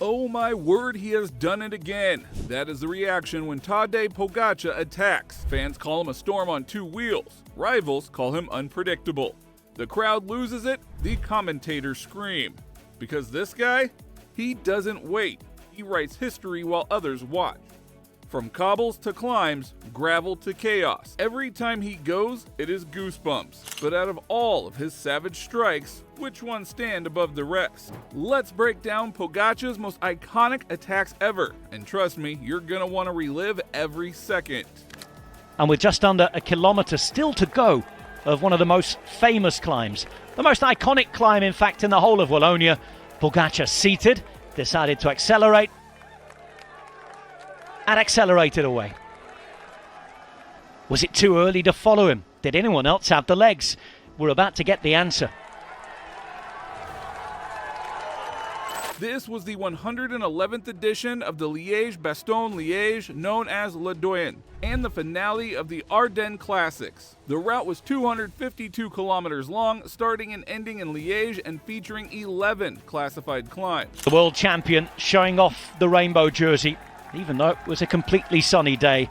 Oh my word, he has done it again. That is the reaction when Tadej Pogačar attacks. Fans call him a storm on two wheels. Rivals call him unpredictable. The crowd loses it, the commentators scream. Because this guy, he doesn't wait. He writes history while others watch. From cobbles to climbs, gravel to chaos. Every time he goes, it is goosebumps. But out of all of his savage strikes, which ones stand above the rest? Let's break down Pogačar's most iconic attacks ever. And trust me, you're gonna want to relive every second. And with just under a kilometre still to go of one of the most famous climbs, the most iconic climb in fact in the whole of Wallonia, Pogačar seated, decided to accelerate, and accelerated away. Was it too early to follow him? Did anyone else have the legs? We're about to get the answer. This was the 111th edition of the Liège-Bastogne-Liège, known as Le Doyen, and the finale of the Ardennes Classics. The route was 252 kilometers long, starting and ending in Liège and featuring 11 classified climbs. The world champion showing off the rainbow jersey, even though it was a completely sunny day.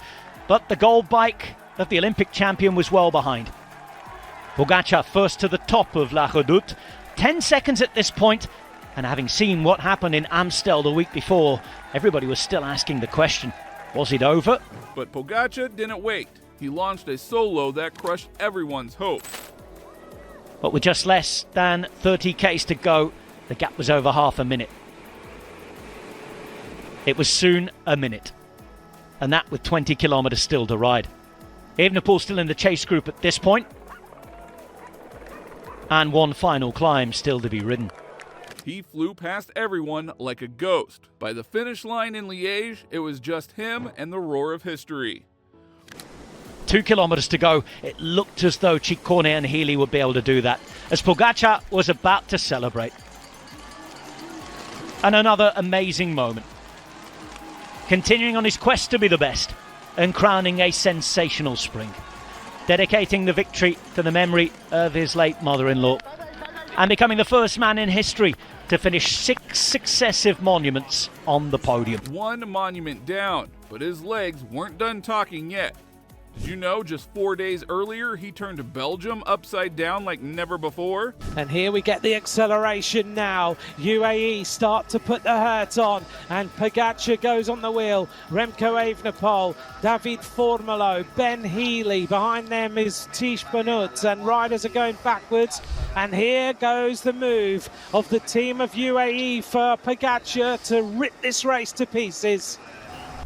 But the gold bike of the Olympic champion was well behind. Pogačar first to the top of La Redoute, 10 seconds at this point, and having seen what happened in Amstel the week before, everybody was still asking the question, was it over? But Pogačar didn't wait. He launched a solo that crushed everyone's hope. But with just less than 30 k's to go, the gap was over half a minute. It was soon a minute, and that with 20 kilometres still to ride. Evenepoel still in the chase group at this point, and one final climb still to be ridden. He flew past everyone like a ghost. By the finish line in Liège, it was just him and the roar of history. 2 kilometres to go. It looked as though Ciccone and Healy would be able to do that, as Pogačar was about to celebrate. And another amazing moment. Continuing on his quest to be the best and crowning a sensational spring. Dedicating the victory to the memory of his late mother-in-law. And becoming the first man in history to finish 6 successive monuments on the podium. One monument down, but his legs weren't done talking yet. Did you know just 4 days earlier he turned Belgium upside down like never before? And here we get the acceleration now. UAE start to put the hurt on, and Pogačar goes on the wheel. Remco Evenepoel, David Formolo, Ben Healy. Behind them is Tish Benoot, and riders are going backwards. And here goes the move of the team of UAE for Pogačar to rip this race to pieces.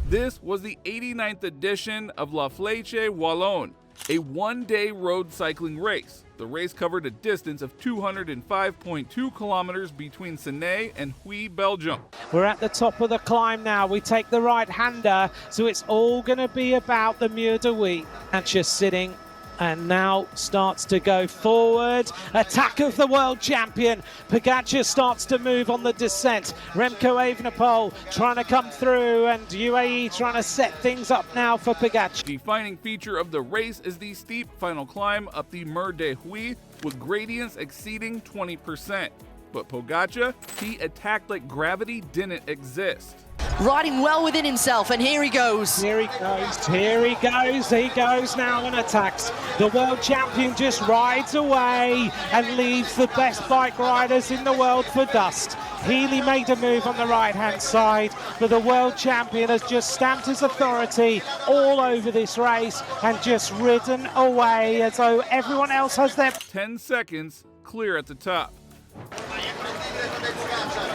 This was the 89th edition of La Flèche Wallonne, a one-day road cycling race. The race covered a distance of 205.2 kilometers between Seney and Huy, Belgium. We're at the top of the climb now. We take the right-hander, so it's all going to be about the Mur de Huy. And just sitting, and now starts to go forward. Attack of the world champion. Pogačar starts to move on the descent. Remco Evenepoel trying to come through, and UAE trying to set things up now for Pogačar. The defining feature of the race is the steep final climb up the Mur de Huy with gradients exceeding 20%. But Pogačar, he attacked like gravity didn't exist. Riding well within himself, and here he goes. Here he goes, here he goes, he goes now and attacks. The world champion just rides away and leaves the best bike riders in the world for dust. Healy made a move on the right-hand side, but the world champion has just stamped his authority all over this race and just ridden away as though everyone else has their... 10 seconds, clear at the top.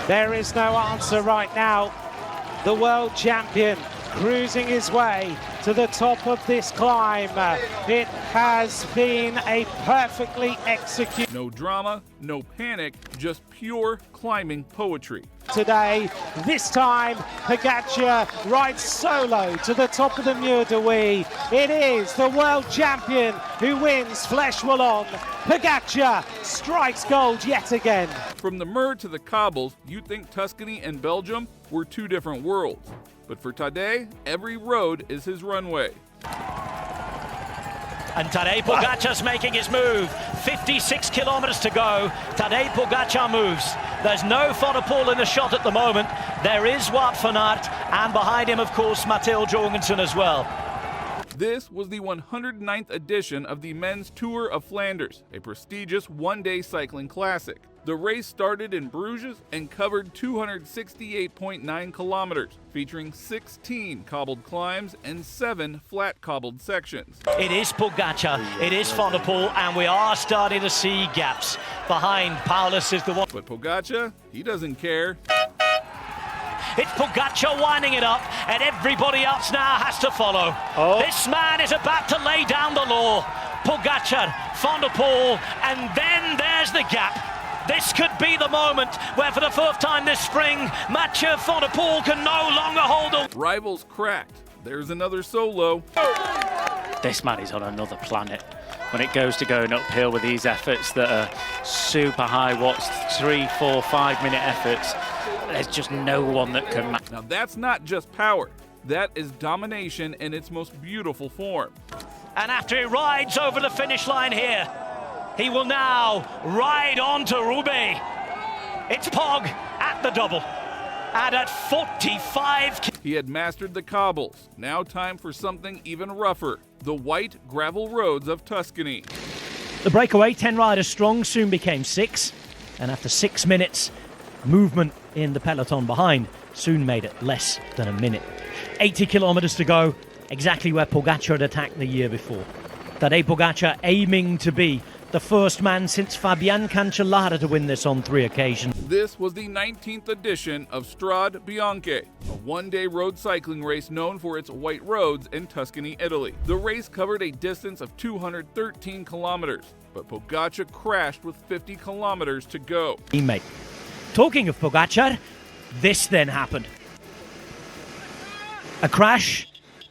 There is no answer right now. The world champion cruising his way to the top of this climb. It has been a perfectly executed... No drama, no panic, just pure climbing poetry. Today, this time, Pogačar rides solo to the top of the Mur de Huy. It is the world champion who wins Flèche Wallonne. Pogačar strikes gold yet again. From the Mur to the cobbles, you'd think Tuscany and Belgium were two different worlds. But for Tadej, every road is his runway. And Tadej Pogacar's making his move. 56 kilometers to go. Tadej Pogacar moves. There's no Van der Poel in the shot at the moment. There is Wout van Aert, and behind him, of course, Matteo Jorgensen as well. This was the 109th edition of the Men's Tour of Flanders, a prestigious one-day cycling classic. The race started in Bruges and covered 268.9 kilometers, featuring 16 cobbled climbs and 7 flat cobbled sections. It is Pogacar, it is Van der Poel, and we are starting to see gaps. Behind, Paulus is the one. But Pogacar, he doesn't care. It's Pogacar winding it up, and everybody else now has to follow. This man is about to lay down the law. Pogacar, Van der Poel, and then there's the gap. This could be the moment where, for the first time this spring, Mathieu Van der Poel can no longer hold on. Rivals cracked. There's another solo. This man is on another planet. When it goes to going uphill with these efforts that are super high watts, 3, 4, 5 minute efforts, there's just no one that can match. Now that's not just power. That is domination in its most beautiful form. And after he rides over the finish line here, he will now ride on to Roubaix. It's Pog at the double. And at 45. He had mastered the cobbles. Now time for something even rougher. The white gravel roads of Tuscany. The breakaway, 10 riders strong, soon became 6. And after 6 minutes, movement in the peloton behind soon made it less than a minute. 80 kilometers to go, exactly where Pogacar had attacked the year before. Tadej Pogacar aiming to be the first man since Fabian Cancellara to win this on 3 occasions. This was the 19th edition of Strade Bianche, a one-day road cycling race known for its white roads in Tuscany, Italy. The race covered a distance of 213 kilometers, but Pogacar crashed with 50 kilometers to go. Teammate. Talking of Pogacar, this then happened. A crash,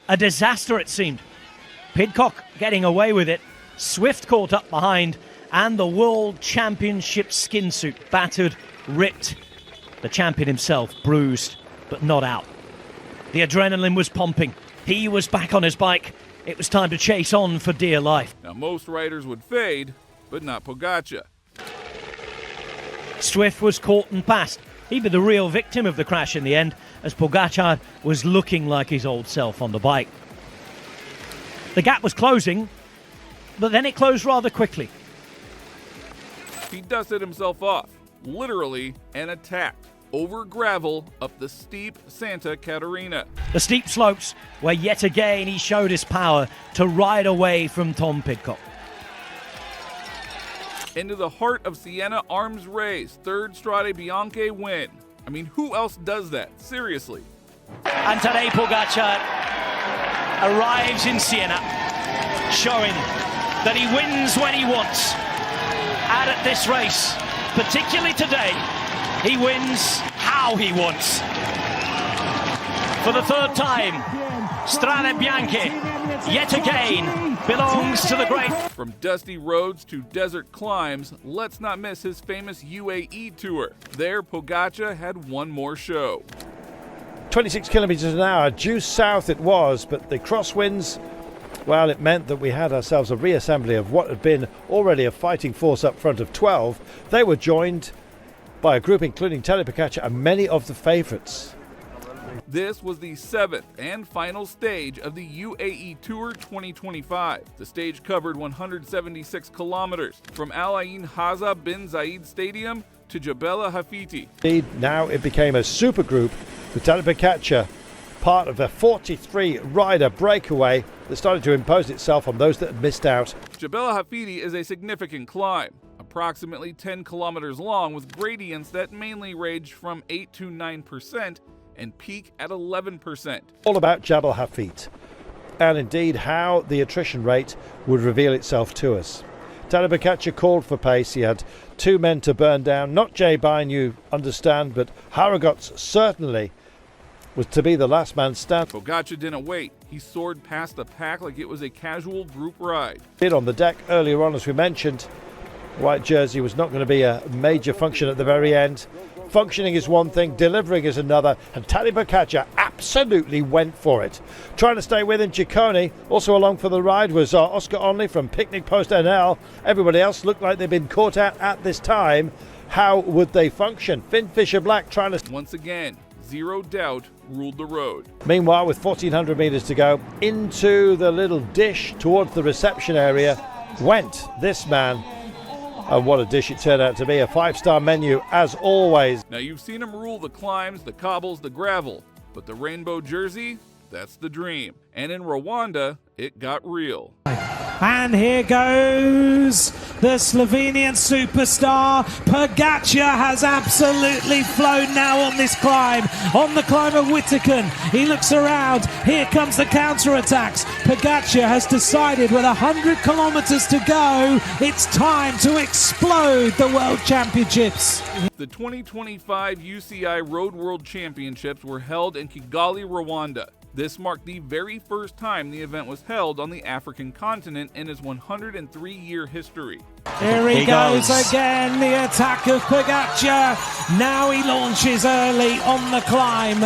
a disaster it seemed. Pidcock getting away with it. Swift caught up behind, and the World Championship skin suit battered, ripped. The champion himself bruised, but not out. The adrenaline was pumping. He was back on his bike. It was time to chase on for dear life. Now most riders would fade, but not Pogacar. Swift was caught and passed. He'd be the real victim of the crash in the end, as Pogacar was looking like his old self on the bike. The gap was closing, but then it closed rather quickly. He dusted himself off, literally, and attacked over gravel up the steep Santa Caterina. The steep slopes where yet again he showed his power to ride away from Tom Pidcock. Into the heart of Siena arms raised, 3rd Strade Bianche win. I mean, who else does that? Seriously. And Tadej Pogacar arrives in Siena, showing that he wins when he wants. And at this race, particularly today, he wins how he wants. For the 3rd time, Strade Bianche, yet again, belongs to the great. From dusty roads to desert climbs, let's not miss his famous UAE tour. There, Pogacar had one more show. 26 kilometers an hour, due south it was, but the crosswinds, well, it meant that we had ourselves a reassembly of what had been already a fighting force up front of 12. They were joined by a group including Tadej Pogacar and many of the favourites. This was the 7th and final stage of the UAE Tour 2025. The stage covered 176 kilometers, from Al Ain Haza bin Zayed Stadium to Jebel Hafiti. Indeed, now it became a super group with Tadej Pogacar part of a 43-rider breakaway that started to impose itself on those that had missed out. Jebel Hafiti is a significant climb, approximately 10 kilometers long, with gradients that mainly range from 8 to 9% and peak at 11%. All about Jebel Hafit, and indeed how the attrition rate would reveal itself to us. Tadej Pogacar called for pace. He had 2 men to burn down, not Jay Bine, you understand, but Harrogot's certainly was to be the last man standing. Pogacar didn't wait. He soared past the pack like it was a casual group ride. On the deck earlier on, as we mentioned, white jersey was not going to be a major function at the very end. Functioning is one thing, delivering is another, and Tadej Pogacar absolutely went for it. Trying to stay with him, Ciccone. Also along for the ride was Oscar Onley from Picnic Post NL. Everybody else looked like they'd been caught out at this time. How would they function? Finn Fisher-Black trying to... Once again, zero doubt ruled the road. Meanwhile, with 1,400 metres to go, into the little dish towards the reception area went this man. And what a dish it turned out to be. A 5-star menu, as always. Now, you've seen him rule the climbs, the cobbles, the gravel. But the rainbow jersey, that's the dream. And in Rwanda, it got real. And here goes the Slovenian superstar. Pogačar has absolutely flown now on this climb. On the climb of Wittiken. He looks around. Here comes the counter-attacks. Pogačar has decided with 100 kilometers to go, it's time to explode the World Championships. The 2025 UCI Road World Championships were held in Kigali, Rwanda. This marked the very first time the event was held on the African continent in its 103-year history. Here he goes again, the attack of Pogačar. Now he launches early on the climb.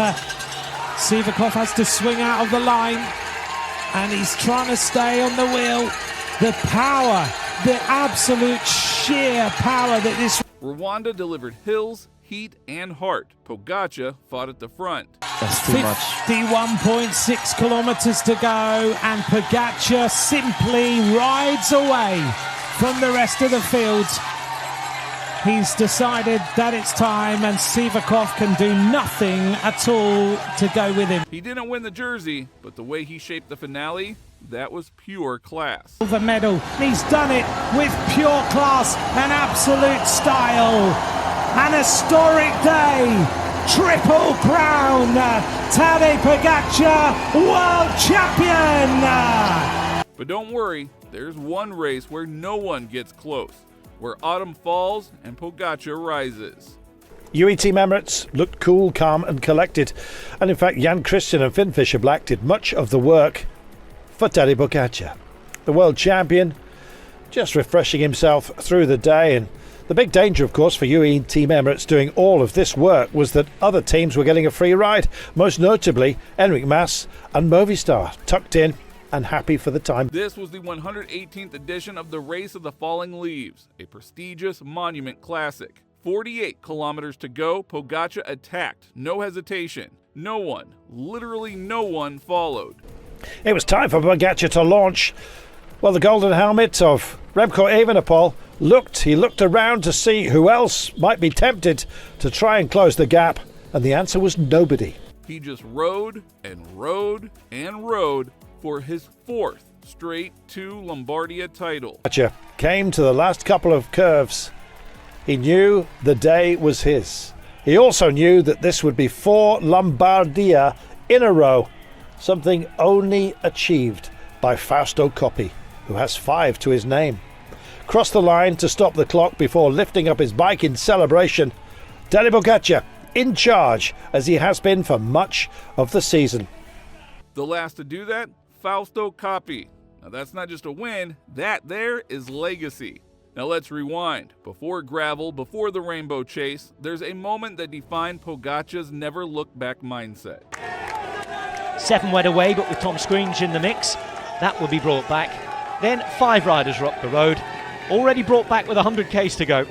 Sivakov has to swing out of the line, and he's trying to stay on the wheel. The power, the absolute sheer power that this... Rwanda delivered hills, heat, and heart. Pogačar fought at the front. That's too much. 51.6 kilometers to go, and Pogačar simply rides away from the rest of the field. He's decided that it's time, and Sivakov can do nothing at all to go with him. He didn't win the jersey, but the way he shaped the finale, that was pure class. The medal, he's done it with pure class and absolute style. An historic day. Triple crown, Tadej Pogačar, world champion! But don't worry, there's one race where no one gets close, where autumn falls and Pogačar rises. UAE Team Emirates looked cool, calm and collected. And in fact, Jan Christian and Finn Fisher-Black did much of the work for Tadej Pogačar. The world champion just refreshing himself through the day. And the big danger, of course, for UAE Team Emirates doing all of this work was that other teams were getting a free ride, most notably Enric Mas and Movistar, tucked in and happy for the time. This was the 118th edition of the Race of the Falling Leaves, a prestigious monument classic. 48 kilometers to go, Pogačar attacked, no hesitation. No one, literally no one, followed. It was time for Pogačar to launch. Well, the golden helmet of Remco Evenepoel looked around to see who else might be tempted to try and close the gap, and the answer was nobody. He just rode and rode and rode for his 4th straight 2 Lombardia title. Pogačar came to the last couple of curves. He knew the day was his. He also knew that this would be 4 Lombardia in a row, something only achieved by Fausto Coppi, who has 5 to his name. Crossed the line to stop the clock before lifting up his bike in celebration. Tadej Pogačar in charge, as he has been for much of the season. The last to do that, Fausto Coppi. Now that's not just a win, that there is legacy. Now let's rewind. Before gravel, before the rainbow chase, there's a moment that defined Pogačar's never look back mindset. 7 went away, but with Tom Scringe in the mix, that will be brought back. Then 5 riders rocked the road, already brought back with 100 k's to go.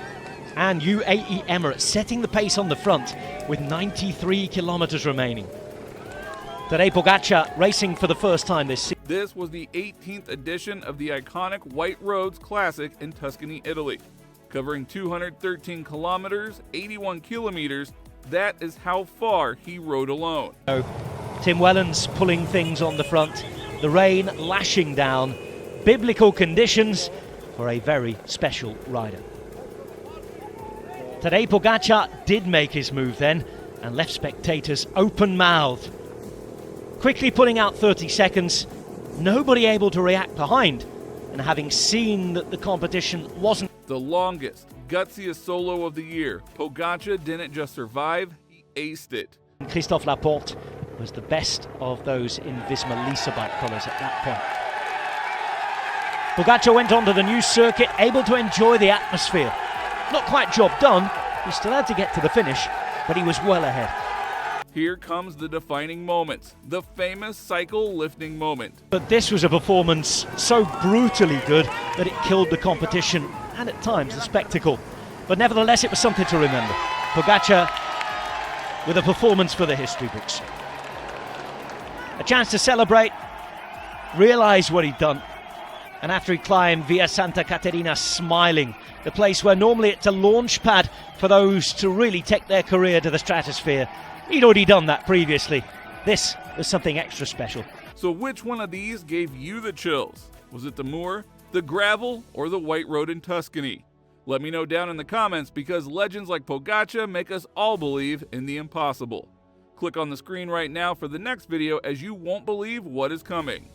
And UAE Emirates setting the pace on the front with 93 kilometers remaining. Tadej Pogačar racing for the first time this season. This was the 18th edition of the iconic White Roads Classic in Tuscany, Italy. Covering 213 kilometers, 81 kilometers, that is how far he rode alone. Tim Wellens pulling things on the front, the rain lashing down, biblical conditions for a very special rider. Tadej Pogačar did make his move then and left spectators open-mouthed. Quickly pulling out 30 seconds, nobody able to react behind, and having seen that the competition wasn't the longest, gutsiest solo of the year, Pogačar didn't just survive, he aced it. Christophe Laporte was the best of those in Visma Lease bike colours at that point. Pogačar went on to the new circuit, able to enjoy the atmosphere. Not quite job done, he still had to get to the finish, but he was well ahead. Here comes the defining moments, the famous cycle lifting moment. But this was a performance so brutally good that it killed the competition and at times the spectacle. But nevertheless, it was something to remember. Pogačar with a performance for the history books. A chance to celebrate, realise what he'd done, and after he climbed Via Santa Caterina smiling, the place where normally it's a launch pad for those to really take their career to the stratosphere. He'd already done that previously. This was something extra special. So which one of these gave you the chills? Was it the moor, the gravel, or the white road in Tuscany? Let me know down in the comments, because legends like Pogačar make us all believe in the impossible. Click on the screen right now for the next video, as you won't believe what is coming.